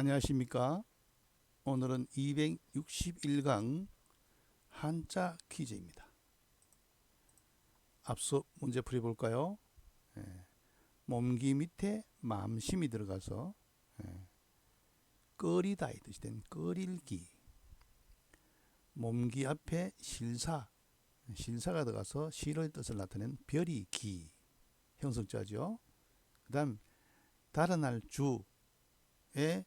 안녕하십니까. 오늘은 261강 한자 퀴즈입니다. 앞서 문제 풀이볼까요? 몸기 밑에 맘심이 들어가서 끓이다 이 뜻이 된 끓일기, 몸기 앞에 실사가 들어가서 실의 뜻을 나타낸 별이 기 형성자죠. 그 다음 달아날 주에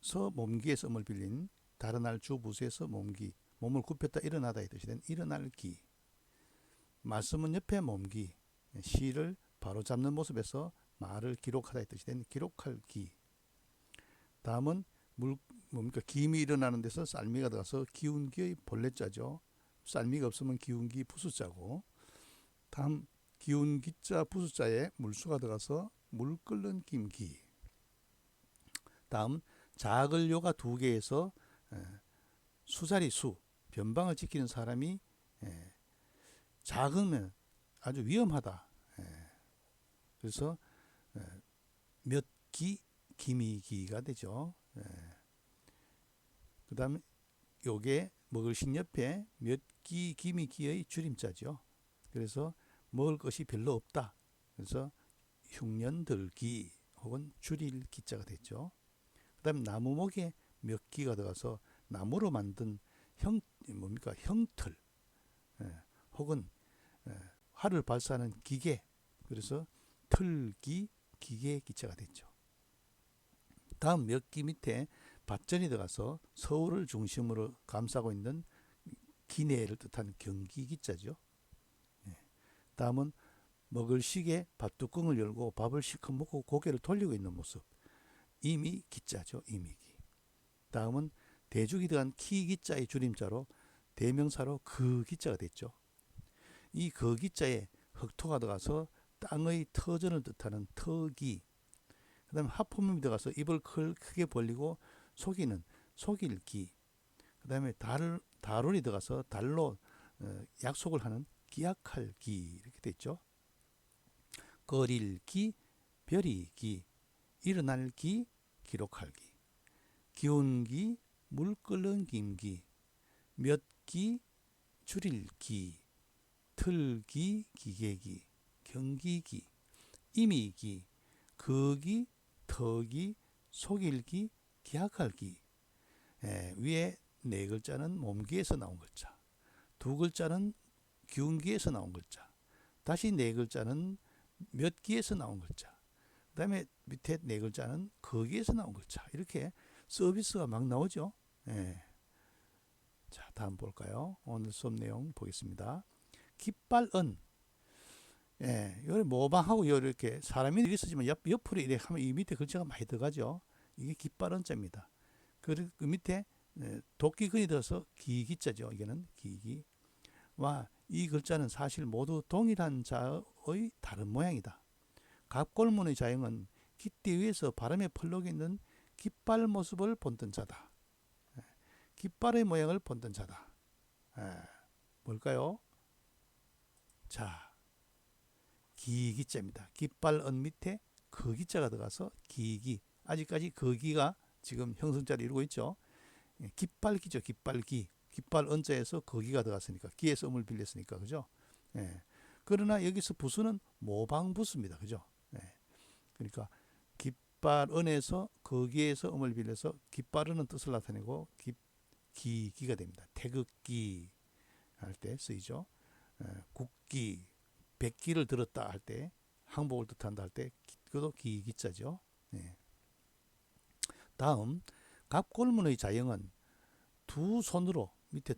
서 몸기에서 음을 빌린 달아날 주 부수에서 몸기, 몸을 굽혔다 일어나다 이 뜻이 된 일어날 기, 말씀은 옆에 몸기, 시를 바로 잡는 모습에서 말을 기록하다 이 뜻이 된 기록할 기. 다음은 뭡니까? 김이 일어나는 데서 쌀미가 들어가서 기운기의 본래자죠. 쌀미가 없으면 기운기 부수자고, 다음 기운기자 부수자에 물수가 들어가서 물 끓는 김기. 다음 작을 요가 두 개에서 수자리 수, 변방을 지키는 사람이 작으면 아주 위험하다. 그래서 몇 기, 기미기가 되죠. 그 다음에 요게 먹을신 옆에 몇 기, 기미기의 줄임자죠. 그래서 먹을 것이 별로 없다. 그래서 흉년들기 혹은 줄일 기자가 됐죠. 그 다음 나무목에 몇 기가 들어가서 나무로 만든 형틀, 혹은 활을 발사하는 기계, 그래서 틀기, 기계 기자가 됐죠. 다음 몇 기 밑에 밭전이 들어가서 서울을 중심으로 감싸고 있는 기내를 뜻하는 경기 기자죠. 다음은 먹을 시계 밥뚜껑을 열고 밥을 실컷 먹고 고개를 돌리고 있는 모습, 이미 기자죠. 이미기. 다음은 대죽이 들어간 키 기자의 줄임자로 대명사로 그 기자가 됐죠. 이 그 기자에 흑토가 들어가서 땅의 터전을 뜻하는 터기, 그 다음에 하품음이 들어가서 입을 크게 벌리고 속이는 속일기, 그 다음에 달울이 들어가서 달로 약속을 하는 기약할기, 이렇게 됐죠. 거릴기, 별이기, 일어날기, 기록할기, 기운기, 물 끓는 김기, 몇기, 줄일기, 틀기, 기계기, 경기기, 임의기, 거기, 터기, 속일기, 기약할기. 위에 네 글자는 몸기에서 나온 글자, 두 글자는 기운기에서 나온 글자, 다시 네 글자는 몇 기에서 나온 글자, 그 다음에 밑에 네 글자는 거기에서 나온 글자. 이렇게 서비스가 막 나오죠. 자, 다음 볼까요? 오늘 수업 내용 보겠습니다. 깃발은, 요래 모방하고 이렇게 사람이 이렇게 쓰지만 옆으로 이렇게 하면 이 밑에 글자가 많이 들어가죠. 이게 깃발은자입니다. 그 밑에 도끼근이 들어서 기기자죠. 이게는 기기와 이 글자는 사실 모두 동일한 자의 다른 모양이다. 갑골문의 자형은 깃대 위에서 바람에 펄럭이 있는 깃발 모습을 본뜬 자다. 깃발의 모양을 본뜬 자다. 뭘까요? 자, 기기자입니다. 깃발은 밑에 거기자가 들어가서 기기. 아직까지 거기가 지금 형성자를 이루고 있죠. 깃발기죠. 깃발기. 깃발 은자에서 거기가 들어갔으니까, 기에서 음을 빌렸으니까, 그죠? 그러나 여기서 부수는 모방부수입니다. 그죠? 그러니까 깃발은에서 거기에서 음을 빌려서 깃발은은 뜻을 나타내고 기기가 됩니다. 태극기 할 때 쓰이죠. 국기, 백기를 들었다 할 때, 항복을 뜻한다 할 때, 그것도 기기자죠. 다음 갑골문의 자형은 두 손으로, 밑에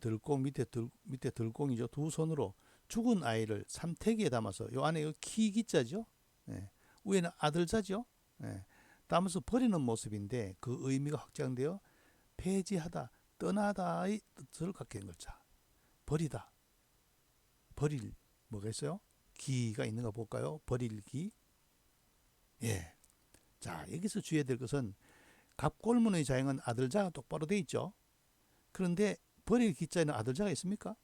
들공이죠. 두 손으로 죽은 아이를 삼태기에 담아서, 요 안에 키기자죠. 위에는 아들자죠. 담아서 버리는 모습인데 그 의미가 확장되어 폐지하다, 떠나다의 뜻을 갖게 된 글자. 버리다, 버릴, 뭐가 있어요? 기가 있는가 볼까요? 버릴기. 자, 여기서 주의해야 될 것은 갑골문의 자형은 아들자가 똑바로 돼 있죠. 그런데 버릴 기자에는 아들자가 있습니까?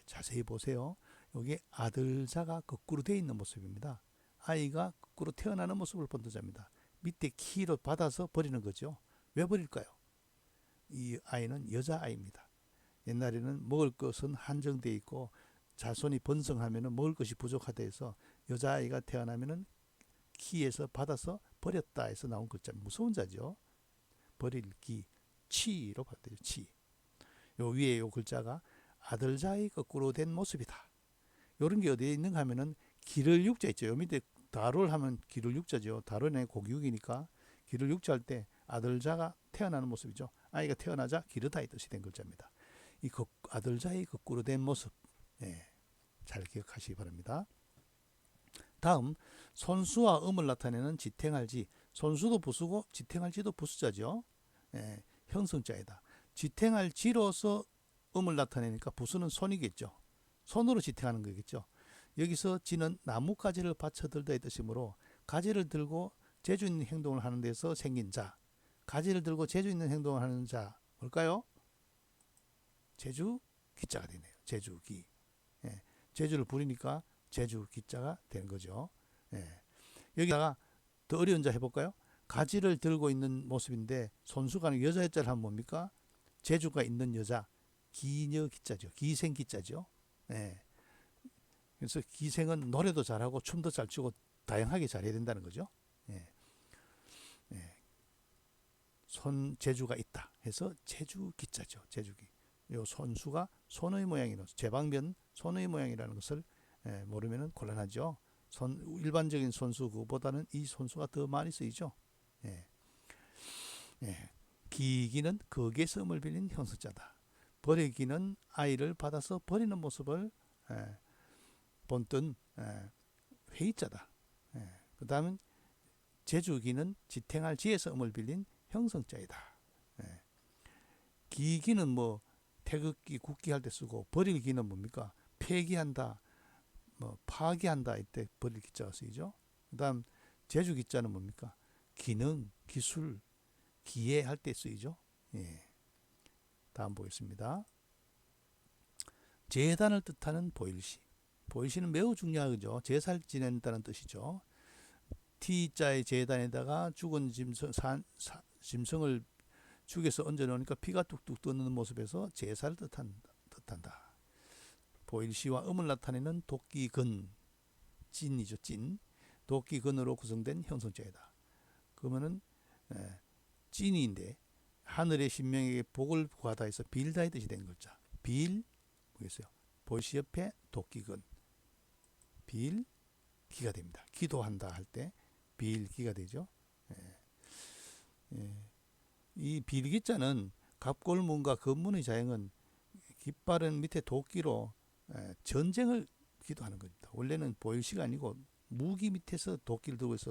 자세히 보세요. 여기 아들자가 거꾸로 돼 있는 모습입니다. 아이가 거꾸로 태어나는 모습을 본뜬 자입니다. 밑에 키로 받아서 버리는 거죠. 왜 버릴까요? 이 아이는 여자아이입니다. 옛날에는 먹을 것은 한정돼 있고 자손이 번성하면 먹을 것이 부족하다 해서 여자아이가 태어나면 키에서 받아서 버렸다 해서 나온 글자. 무서운 자죠. 버릴 기, 치로 받아요. 치. 요 위에 요 글자가 아들자의 거꾸로 된 모습이다. 요런 게 어디에 있는가 하면은 기를 육자 있죠. 요 밑에 다를 하면 기를 육자죠. 다르네 고기육이니까 기를 육자 할 때 아들자가 태어나는 모습이죠. 아이가 태어나자 기르다 이 뜻이 된 글자입니다. 이 아들자의 거꾸로 된 모습, 예, 잘 기억하시기 바랍니다. 다음 손수와 음을 나타내는 지탱할지. 손수도 부수고 지탱할지도 부수자죠. 예, 형성자이다. 지탱할지로서 음을 나타내니까 부수는 손이겠죠. 손으로 지탱하는 거겠죠. 여기서 지는 나뭇가지를 받쳐들다의 뜻이므로 가지를 들고 재주 있는 행동을 하는 데서 생긴 자. 가지를 들고 재주 있는 행동을 하는 자 뭘까요? 재주 기자가 되네요. 재주기. 예, 재주를 부리니까 재주 기자가 되는 거죠. 예. 여기다가 더 어려운 자 해볼까요? 가지를 들고 있는 모습인데 손수가 아니고 여자 자를 하면 뭡니까? 재주가 있는 여자. 기녀 기자죠. 기생 기자죠. 예. 그래서 기생은 노래도 잘하고 춤도 잘 추고 다양하게 잘해야 된다는 거죠. 예. 예. 손 재주가 있다 해서 재주 기자죠. 재주기. 요 손수가 손의 모양이로 제방면 손의 모양이라는 것을 모르면 곤란하죠. 일반적인 손수 그보다는 이 손수가 더 많이 쓰이죠. 예. 예. 기기는 거기에서 음을 빌린 형성자다. 버리기는 아이를 받아서 버리는 모습을 본뜬 회의자다. 그 다음은 재주기는 지탱할 지에서 음을 빌린 형성자이다. 기기는 뭐 태극기, 국기 할 때 쓰고 버릴기는 뭡니까? 폐기한다, 뭐 파기한다 이때 버릴 기자가 쓰이죠. 그다음 재주 기자는 뭡니까? 기능, 기술, 기회 할 때 쓰이죠. 예. 다음 보겠습니다. 제단을 뜻하는 보일시. 보일시는 매우 중요하죠. 제사를 지낸다는 뜻이죠. T자의 제단에다가 죽은 짐승을 죽여서 얹어놓으니까 피가 뚝뚝 떠는 모습에서 제사를 뜻한다. 보일시와 음을 나타내는 도끼근, 찐이죠. 찐. 도끼근으로 구성된 형성자이다. 그러면은 찐인데 하늘의 신명에게 복을 구하다 해서 빌다의 뜻이 된 글자. 빌 뭐겠어요? 보일시 옆에 도끼근. 빌 기가 됩니다. 기도한다 할 때 빌기가 되죠. 이 빌기자는 갑골문과 건문의 자형은 깃발은 밑에 도끼로 전쟁을 기도하는 겁니다. 원래는 보일시가 아니고 무기 밑에서 도끼를 들고 있어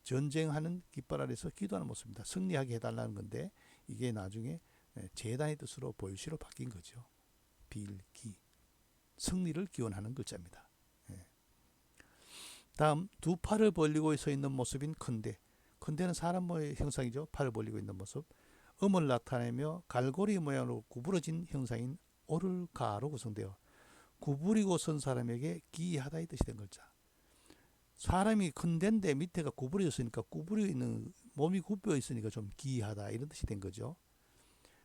전쟁하는 깃발 아래서 기도하는 모습입니다. 승리하게 해달라는 건데 이게 나중에 제단의 뜻으로 보일시로 바뀐 거죠. 빌기 승리를 기원하는 글자입니다. 다음 두 팔을 벌리고 서 있는 모습인 컨대. 컨대는 사람 모의 형상이죠. 팔을 벌리고 있는 모습. 음을 나타내며 갈고리 모양으로 구부러진 형상인 오를가로 구성되어 구부리고 선 사람에게 기이하다의 뜻이 된 글자. 사람이 컨대인데 밑에가 구부러졌으니까 구부려 있는 몸이 굽혀 있으니까 좀 기이하다 이런 뜻이 된 거죠.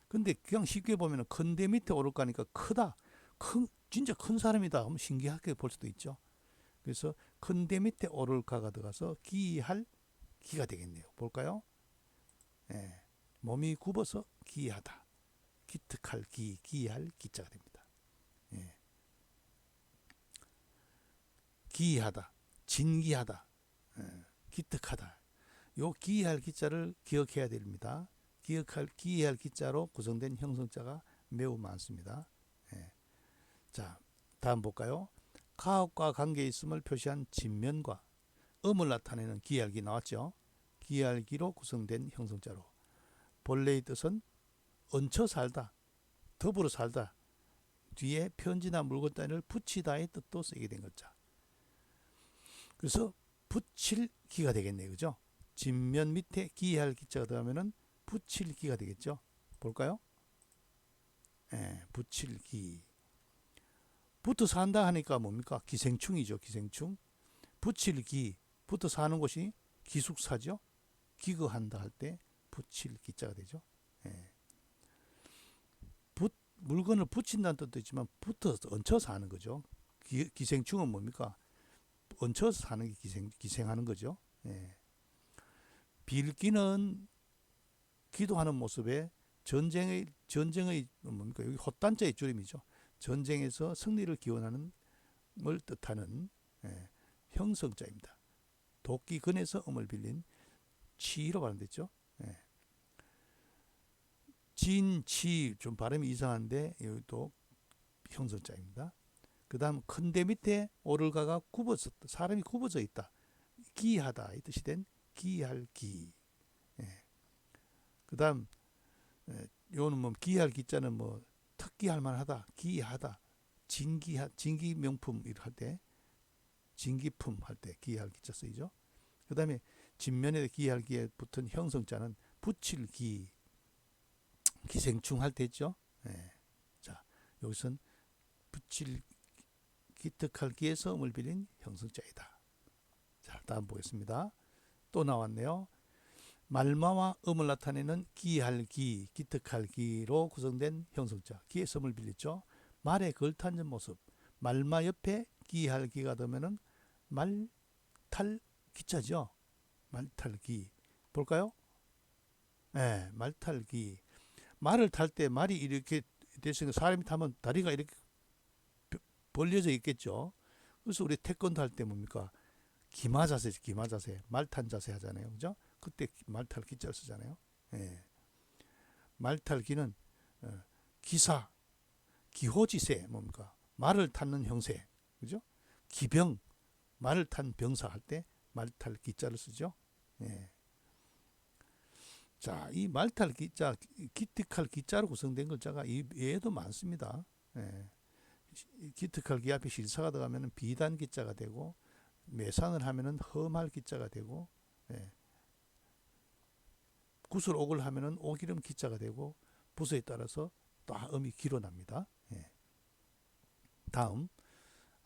근데 그냥 쉽게 보면 컨대 밑에 오를가니까 크다. 진짜 큰 사람이다 하면 신기하게 볼 수도 있죠. 그래서 컨대 밑에 오를가가 들어가서 기이할 기가 되겠네요. 볼까요? 몸이 굽어서 기이하다. 기특할 기, 기이할 기자가 됩니다. 기이하다, 진기하다, 기특하다. 요 기이할 기자를 기억해야 됩니다. 기이할 기자로 구성된 형성자가 매우 많습니다. 자, 다음 볼까요? 가업과 관계 있음을 표시한 진면과 음을 나타내는 기이할기 나왔죠. 기이할기로 구성된 형성자로 본래의 뜻은 얹혀 살다, 더불어 살다, 뒤에 편지나 물건 따위를 붙이다의 뜻도 쓰게 된 거죠. 그래서 붙일 기가 되겠네요. 그죠? 진면 밑에 기이할 기자가 들어가면 붙일 기가 되겠죠. 볼까요? 붙일 기. 붙어 산다 하니까 뭡니까? 기생충이죠. 기생충. 붙일 기. 붙어 사는 곳이 기숙사죠. 기거한다 할 때 붙일 기자가 되죠. 예. 물건을 붙인다는 뜻도 있지만 붙어서 얹혀서 하는 거죠. 기생충은 뭡니까? 얹혀서 사는 게 기생하는 거죠. 예. 빌기는 기도하는 모습에 전쟁의 뭡니까? 여기 헛단자의 줄임이죠. 전쟁에서 승리를 기원하는 걸 뜻하는 형성자입니다. 도끼 근에서 음을 빌린 치로 발음됐죠. 예. 진, 치 좀 발음이 이상한데 여기도 형성자입니다. 그 다음 큰데 밑에 오를가가 굽어졌다. 사람이 굽어져 있다. 기하다 이 뜻이 된 기할 기. 예. 그 다음 요는 뭐 기할 기자는 뭐 특기할 만하다. 기하다. 진기 명품 할 때 진기품 할 때 기할 기자 쓰이죠. 그 다음에 진면에 기할 기에 붙은 형성자는 붙일 기. 기생충 할 때 있죠. 예. 자, 여기서는 붙일 기특할 기에서 음을 빌린 형성자이다. 자, 다음 보겠습니다. 또 나왔네요. 말마와 음을 나타내는 기할 기, 기특할 기로 구성된 형성자. 기에서 음을 빌렸죠. 말에 걸타앉은 모습. 말마 옆에 기할 기가 되면은 말탈 기자죠. 말탈기. 볼까요? 네, 말탈기. 말을 탈 때 말이 이렇게 됐으니까 사람이 타면 다리가 이렇게 벌려져 있겠죠. 그래서 우리 태권도 할 때 뭡니까? 기마 자세죠. 기마 자세. 말탄 자세 하잖아요. 그죠? 그때 말탈 기자를 쓰잖아요. 예. 말탈기는 기사, 기호지세 뭡니까? 말을 타는 형세. 그죠? 기병, 말을 탄 병사 할 때 말탈 기자를 쓰죠. 예. 자, 이 말탈 기자, 기특할 기자로 구성된 글자가 이 외에도 많습니다. 예. 기특할 기 앞에 실사가 들어가면 비단 기자가 되고, 매산을 하면은 험할 기자가 되고, 예. 구슬 옥을 하면은 오기름 기자가 되고, 부서에 따라서 다 음이 길어납니다. 예. 다음,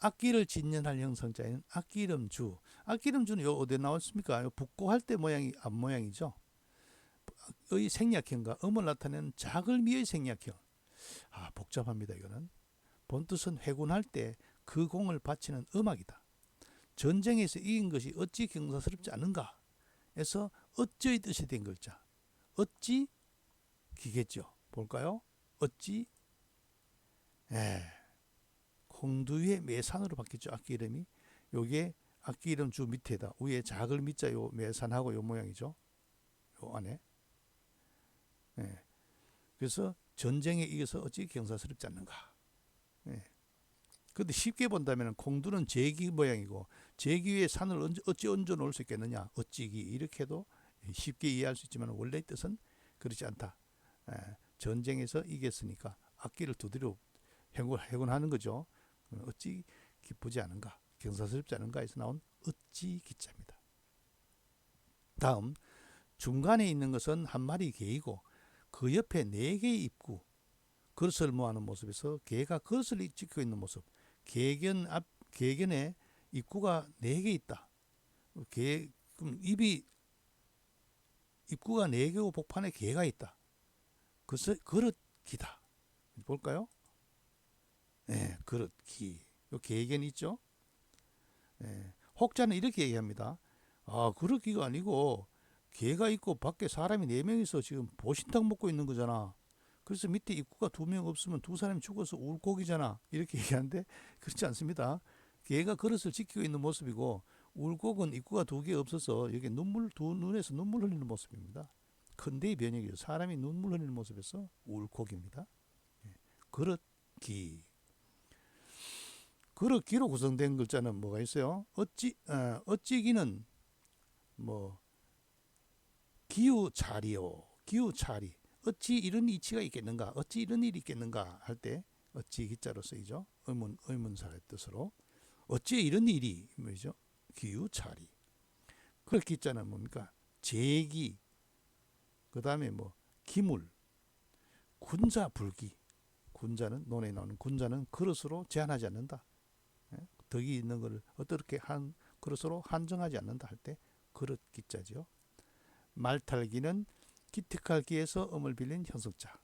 악기를 진연할 형성자에는 악기름주. 악기름주는 요 어디에 나왔습니까? 붓고 할 때 모양이 앞 모양이죠. 의 생략형과 음을 나타내는 자글미의 생략형. 아, 복잡합니다. 이거는 본뜻은 회군할 때 그 공을 바치는 음악이다. 전쟁에서 이긴 것이 어찌 경사스럽지 않은가 해서 어찌의 뜻이 된 글자. 어찌 기겠죠. 볼까요? 어찌 공두위의 매산으로 바뀌었죠. 악기 이름이. 요게 악기 이름 주 밑에다. 위에 작을 밑자 요 매산하고 요 모양이죠. 요 안에. 예. 그래서 전쟁에 이겨서 어찌 경사스럽지 않는가. 예. 근데 쉽게 본다면 공두는 제기 모양이고 제기 위에 산을 어찌 얹어 놓을 수 있겠느냐. 어찌기 이렇게 해도 쉽게 이해할 수 있지만 원래 뜻은 그렇지 않다. 전쟁에서 이겼으니까 악기를 두드려 해군하는 거죠. 어찌 기쁘지 않은가. 경사스럽지 않은가 해서 나온 어찌 기자입니다. 다음, 중간에 있는 것은 한 마리 개이고 그 옆에 네 개의 입구, 그릇을 모아놓은 모습에서 개가 그릇을 지키고 있는 모습. 개견에 입구가 네 개 있다. 그럼 입구가 네 개고 복판에 개가 있다. 그래서 그릇기다. 볼까요? 네, 그릇기. 요 개견 있죠? 네, 혹자는 이렇게 얘기합니다. 아, 그릇기가 아니고 개가 있고 밖에 사람이 4명이서 지금 보신탕 먹고 있는 거잖아. 그래서 밑에 입구가 2명 없으면 2사람이 죽어서 울곡이잖아. 이렇게 얘기하는데 그렇지 않습니다. 개가 그릇을 지키고 있는 모습이고 울곡은 입구가 2개 없어서 여기 눈에서 눈물 흘리는 모습입니다. 근대의 변형이죠. 사람이 눈물 흘리는 모습에서 울곡입니다. 그릇기. 그릇기로 구성된 글자는 뭐가 있어요? 어찌기는 뭐 기우차리요. 기우차리. 어찌 이런 이치가 있겠는가? 어찌 이런 일이 있겠는가? 할 때 어찌 기자로 쓰이죠. 의문사의 뜻으로. 어찌 이런 일이 뭐죠? 기우차리. 그 기자는 뭡니까? 제기. 그 다음에 뭐 기물. 군자 불기. 군자는 논에 나오는 군자는 그릇으로 제한하지 않는다. 덕이 있는 것을 어떻게 한 그릇으로 한정하지 않는다 할 때 그릇 기자죠. 말탈기는 기특할기에서 음을 빌린 형성자.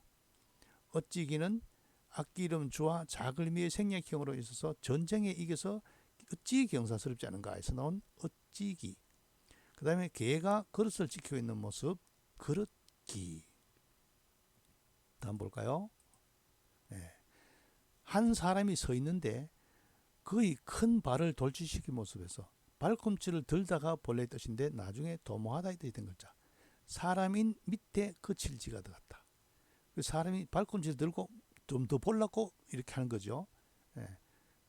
어찌기는 악기 이름 주와 자글미의 생략형으로 있어서 전쟁에 이겨서 어찌 경사스럽지 않은가에서 나온 어찌기. 그 다음에 개가 그릇을 지키고 있는 모습 그릇기. 다음 볼까요? 네. 한 사람이 서 있는데 거의 큰 발을 돌출시킨 모습에서 발꿈치를 들다가 본래의 뜻인데 나중에 도모하다의 뜻이 된 글자. 사람인 밑에 그칠지가 들어갔다. 사람이 발꿈치를 들고 좀 더 볼라고 이렇게 하는 거죠. 예.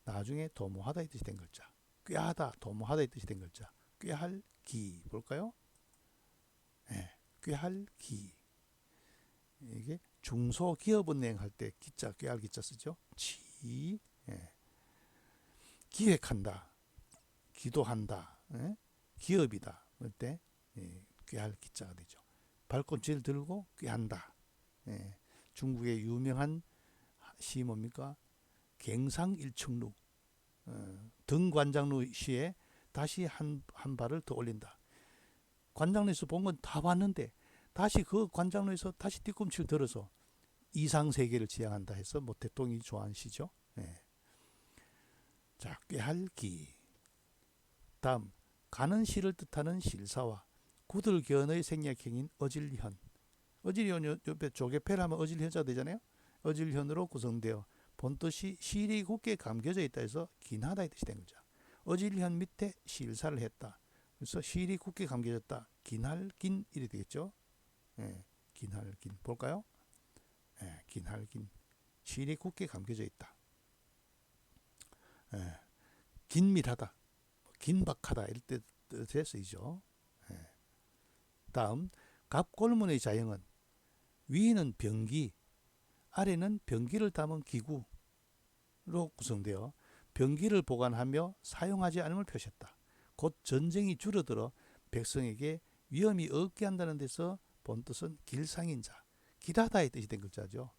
나중에 도모하다의 뜻이 된 글자. 꾀하다, 도모하다의 뜻이 된 글자. 꾀할기 볼까요? 예. 꾀할기. 이게 중소기업은행 할 때 기자, 꾀할 기자 쓰죠. 지. 예. 기획한다, 기도한다, 예? 기업이다. 그때 꾀할 기자가 되죠. 발꿈치를 들고 꾀한다. 예. 중국의 유명한 시 뭡니까? 갱상일청루. 등관장루 시에 다시 한 발을 더 올린다. 관장루에서 본 건 다 봤는데 다시 그 관장루에서 다시 뒤꿈치를 들어서 이상세계를 지향한다 해서 모택동이 좋아하는 시죠. 예. 자, 꾀할기. 다음, 가는 시를 뜻하는 실사와 구들견의 생략형인 어질현. 어질현 옆에 조개패를 하면 어질현자가 되잖아요. 어질현으로 구성되어 본뜻이 실이 굳게 감겨져 있다 해서 긴하다의 뜻이 된 거죠. 어질현 밑에 실사를 했다. 그래서 실이 굳게 감겨졌다. 긴할긴 이래 되겠죠. 예, 긴할긴 볼까요? 예, 긴할긴. 실이 굳게 감겨져 있다. 예, 긴밀하다, 긴박하다 이럴 때 뜻에 쓰이죠. 예. 다음, 갑골문의 자형은 위는 병기, 아래는 병기를 담은 기구로 구성되어 병기를 보관하며 사용하지 않음을 표시했다. 곧 전쟁이 줄어들어 백성에게 위험이 없게 한다는 데서 본뜻은 길상인 자, 길하다의 뜻이 된 글자죠.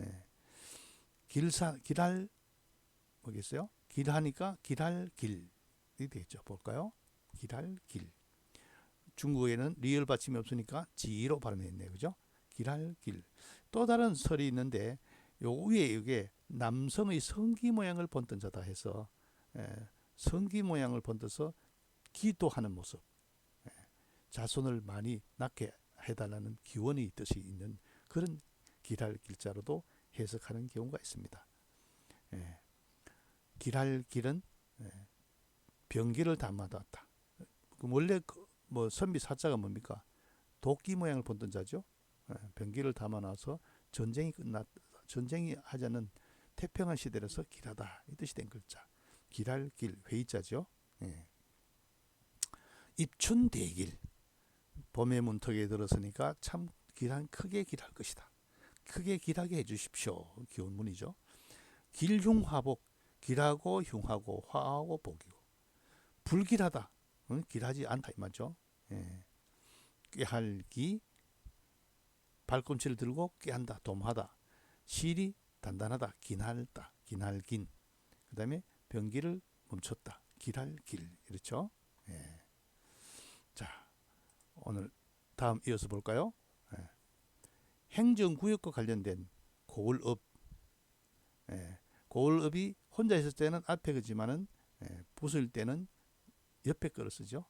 예. 길할 뭐겠어요? 길하니까 길할 길이 되겠죠. 볼까요? 길할 길. 중국에는 리을 받침이 없으니까 지로 발음했네요. 그죠? 길할 길. 또 다른 설이 있는데 요 위에 이게 남성의 성기 모양을 본뜬자다 해서 성기 모양을 본떠서 기도하는 모습, 자손을 많이 낳게 해달라는 기원의 뜻이 있는 그런 길할 길자로도 해석하는 경우가 있습니다. 길할 길은 병기를 담아놨다. 원래 뭐 선비 사자가 뭡니까? 도끼 모양을 본뜬 자죠. 병기를 담아놔서 전쟁이 하자는 태평한 시대라서 길하다 이 뜻이 된 글자. 길할 길 회의자죠. 입춘대길. 봄의 문턱에 들었으니까 참 크게 길할 것이다. 크게 길하게 해주십시오. 기원문이죠. 길흉화복. 길하고 흉하고 화하고 복이고. 불길하다. 길하지 않다 이 말이죠. 꾀할기. 발꿈치를 들고 꾀한다, 도모하다. 실이 단단하다, 긴할다, 긴할긴. 그 다음에 병기를 멈췄다, 길할 길. 이렇죠. 자, 오늘 다음 이어서 볼까요? 행정구역과 관련된 고을읍. 고을읍이 혼자 있을 때는 앞에 그지만은 부수일 때는 옆에 거를 쓰죠.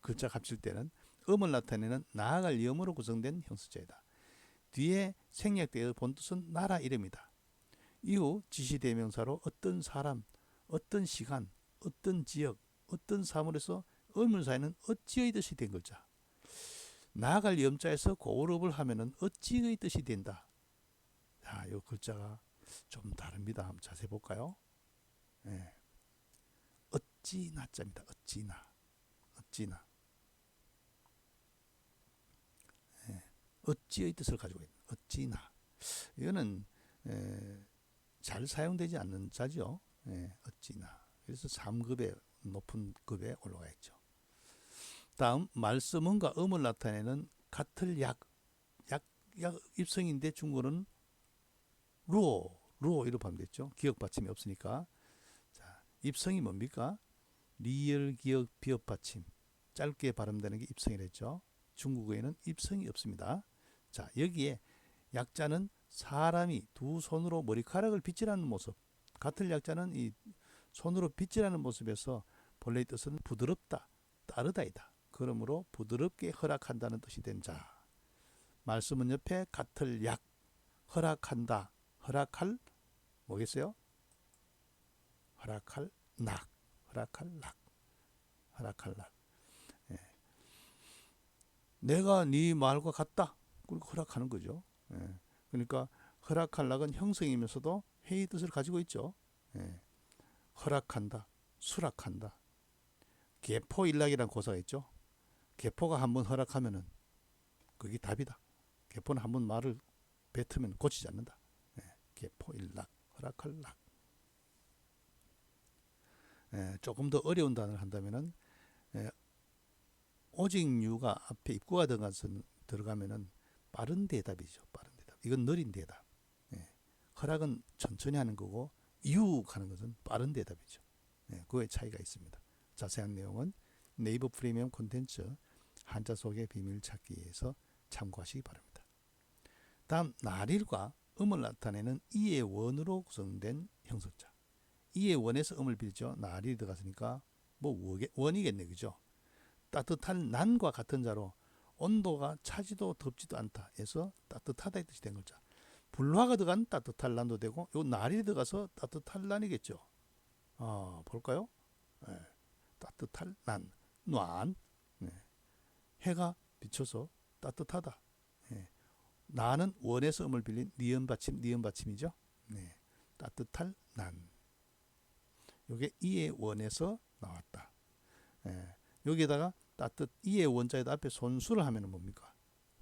글자 값칠 때는 음을 나타내는 나아갈 염으로 구성된 형수자이다. 뒤에 생략되어 본뜻은 나라 이름이다. 이후 지시대명사로 어떤 사람, 어떤 시간, 어떤 지역, 어떤 사물에서 의문사에는 어찌의 뜻이 된 글자. 나아갈 염자에서 고을읍을 하면은 어찌의 뜻이 된다. 자, 이 글자가 좀 다릅니다. 한번 자세히 볼까요? 어찌나 자입니다. 어찌나. 어찌의 뜻을 가지고 있는 어찌나. 이거는 잘 사용되지 않는 자죠. 어찌나. 그래서 3급의 높은 급에 올라가 있죠. 다음, 말씀음과 음을 나타내는 같을 약 입성인데 중국어는 루어 이렇게 하면 됐죠. 기억 받침이 없으니까. 자, 입성이 뭡니까? 리을 기억 비업 받침. 짧게 발음되는 게 입성이랬죠. 중국어에는 입성이 없습니다. 자, 여기에 약자는 사람이 두 손으로 머리카락을 빗질하는 모습, 같은 약자는 이 손으로 빗질하는 모습에서 본래의 뜻은 부드럽다, 따르다이다. 그러므로 부드럽게 허락한다는 뜻이 된 자. 말씀은 옆에 같을 약, 허락한다, 허락할 뭐겠어요? 허락할 낙, 허락할 낙, 허락할 낙. 예. 내가 네 말과 같다. 그러니까 허락하는 거죠. 예. 그러니까 허락할 낙은 형성이면서도 회의 뜻을 가지고 있죠. 예. 허락한다, 수락한다. 개포일락이라는 고사가 있죠. 개포가 한번 허락하면은 그게 답이다. 개포는 한번 말을 뱉으면 고치지 않는다. 예. 개포일락, 허락할 낙. 예. 조금 더 어려운 단어를 한다면은 예. 오직류가 앞에 입구가 들어가면은 빠른 대답이죠. 빠른 대답. 이건 느린 대답. 예. 허락은 천천히 하는 거고 유혹하는 것은 빠른 대답이죠. 예. 그거의 차이가 있습니다. 자세한 내용은 네이버 프리미엄 콘텐츠 한자 속의 비밀 찾기에서 참고하시기 바랍니다. 다음 날일과 음을 나타내는 이의 원으로 구성된 형석자. 이의 원에서 음을 빌죠. 날이 들어갔으니까 뭐 원이겠네, 그죠? 따뜻한 난과 같은 자로 온도가 차지도 덥지도 않다 해서 따뜻하다의 뜻이 된 글자. 불화가 들어간 따뜻할 난도 되고 요 날이 들어가서 따뜻할 난이겠죠. 볼까요? 네. 따뜻할 난,暖. 네. 해가 비쳐서 따뜻하다. 네. 나는 원에서 음을 빌린 니은 받침이죠. 네. 따뜻할 난. 요게 이의 원에서 나왔다. 네. 여기에다가 이의 원자에다 앞에 손수를 하면은 뭡니까?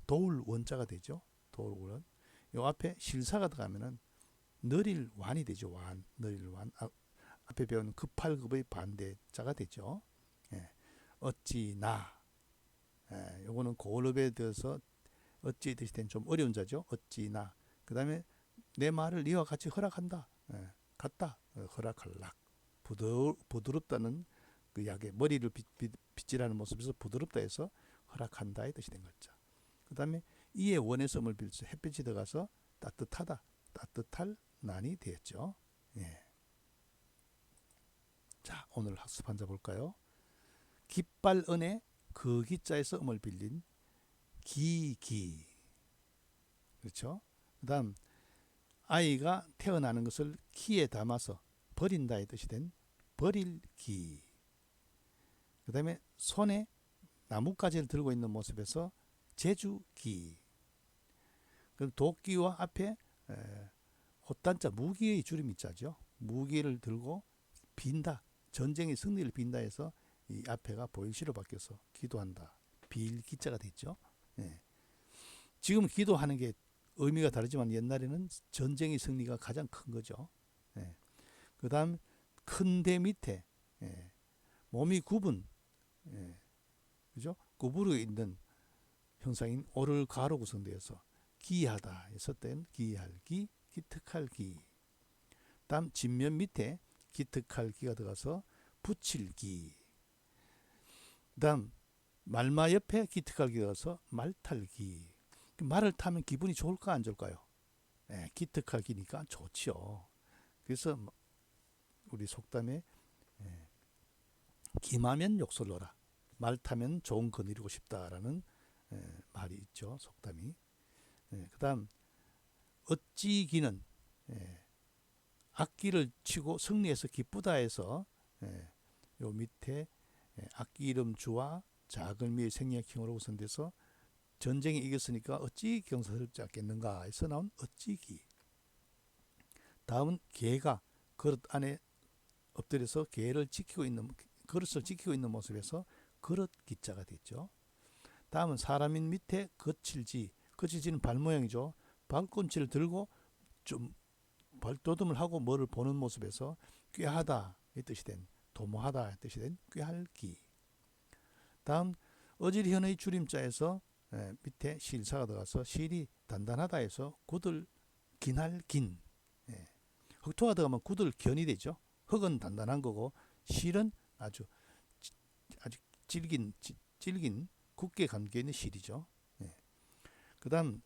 도울 원자가 되죠. 도울 원. 요 앞에 실사가 들어가면은 느릴 완이 되죠. 완, 느릴 완. 앞에 배운 급할급의 반대자가 되죠. 예. 어찌나. 예. 요거는 고을업에 들어서 어찌 뜻이 된 좀 어려운 자죠. 어찌나. 그 다음에 내 말을 이와 같이 허락한다. 예. 같다. 허락할락. 부드럽다는 그 약의 머리를 빗질하는 모습에서 부드럽다 해서 허락한다의 뜻이 된 거죠. 그 다음에 이의 원에서 음을 빌서 햇빛이 들어가서 따뜻하다. 따뜻할 난이 되었죠. 예. 자, 오늘 학습 한자 볼까요? 깃발은에 그 기자에서 음을 빌린 기기. 그렇죠? 그 다음 아이가 태어나는 것을 키에 담아서 버린다의 뜻이 된 버릴기. 그 다음에 손에 나뭇가지를 들고 있는 모습에서 제주기. 그럼 도끼와 앞에 헛단자 무기의 줄임이 자죠. 무기를 들고 빈다. 전쟁의 승리를 빈다 해서 이 앞에가 보일시로 바뀌어서 기도한다. 빌기자가 됐죠. 예. 지금 기도하는 게 의미가 다르지만 옛날에는 전쟁의 승리가 가장 큰 거죠. 예. 그 다음 큰 대 밑에 예. 몸이 굽은 예. 그죠? 구부러 있는 형상인 오를 가로 구성되어서 기하다 했을 때는 기할기, 기특할기. 다음 진면 밑에 기특할기가 들어가서 붙일기. 다음 말마 옆에 기특할기가 들어가서 말탈기. 말을 타면 기분이 좋을까 안 좋을까요? 네, 기특할기니까 좋지요. 그래서 우리 속담에 기마면 욕설러라. 말 타면 좋은 거 누리고 싶다라는 말이 있죠. 속담이. 그 다음 어찌기는 악기를 치고 승리해서 기쁘다 해서 요 밑에 악기 이름 주와 자글미의 생략형으로 구성돼서 전쟁에 이겼으니까 어찌 경사스럽지 않겠는가 해서 나온 어찌기. 다음은 개가 그릇 안에 엎드려서 개를 지키고 있는 그릇을 지키고 있는 모습에서 그릇 기자가 됐죠. 다음은 사람인 밑에 거칠지는 발 모양이죠. 발꿈치를 들고 좀 발돋움을 하고 뭐를 보는 모습에서 꾀하다 이 뜻이 된 도모하다 이 뜻이 된 꾀할기. 다음 어질현의 줄임자에서 밑에 실사가 들어가서 실이 단단하다 해서 굳을 긴할 긴. 흑토가 들어가면 굳을 견이 되죠. 흙은 단단한 거고 실은 아주 질긴 굳게 감겨 있는 실이죠. 예. 그다음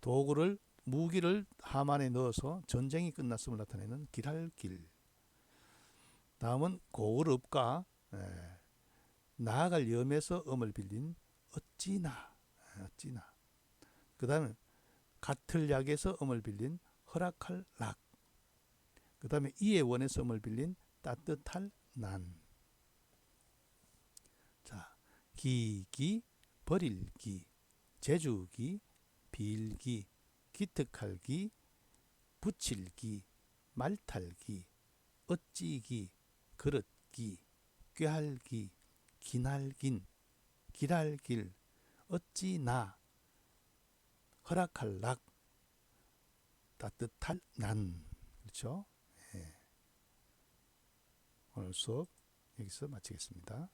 도구를 무기를 함 안에 넣어서 전쟁이 끝났음을 나타내는 길할길. 다음은 고을읍과 나아갈 염에서 음을 빌린 어찌나. 그 다음에 같을 약에서 음을 빌린 허락할 락. 그 다음에 이의 원에서 음을 빌린 따뜻할 난. 자, 기기, 버릴기, 재주기, 빌기, 기특할기, 붙일기, 말탈기, 어찌기, 그릇기, 꾀할기, 기날긴, 길할길, 어찌나, 허락할락, 따뜻할 난. 그렇죠? 예. 오늘 수업 여기서 마치겠습니다.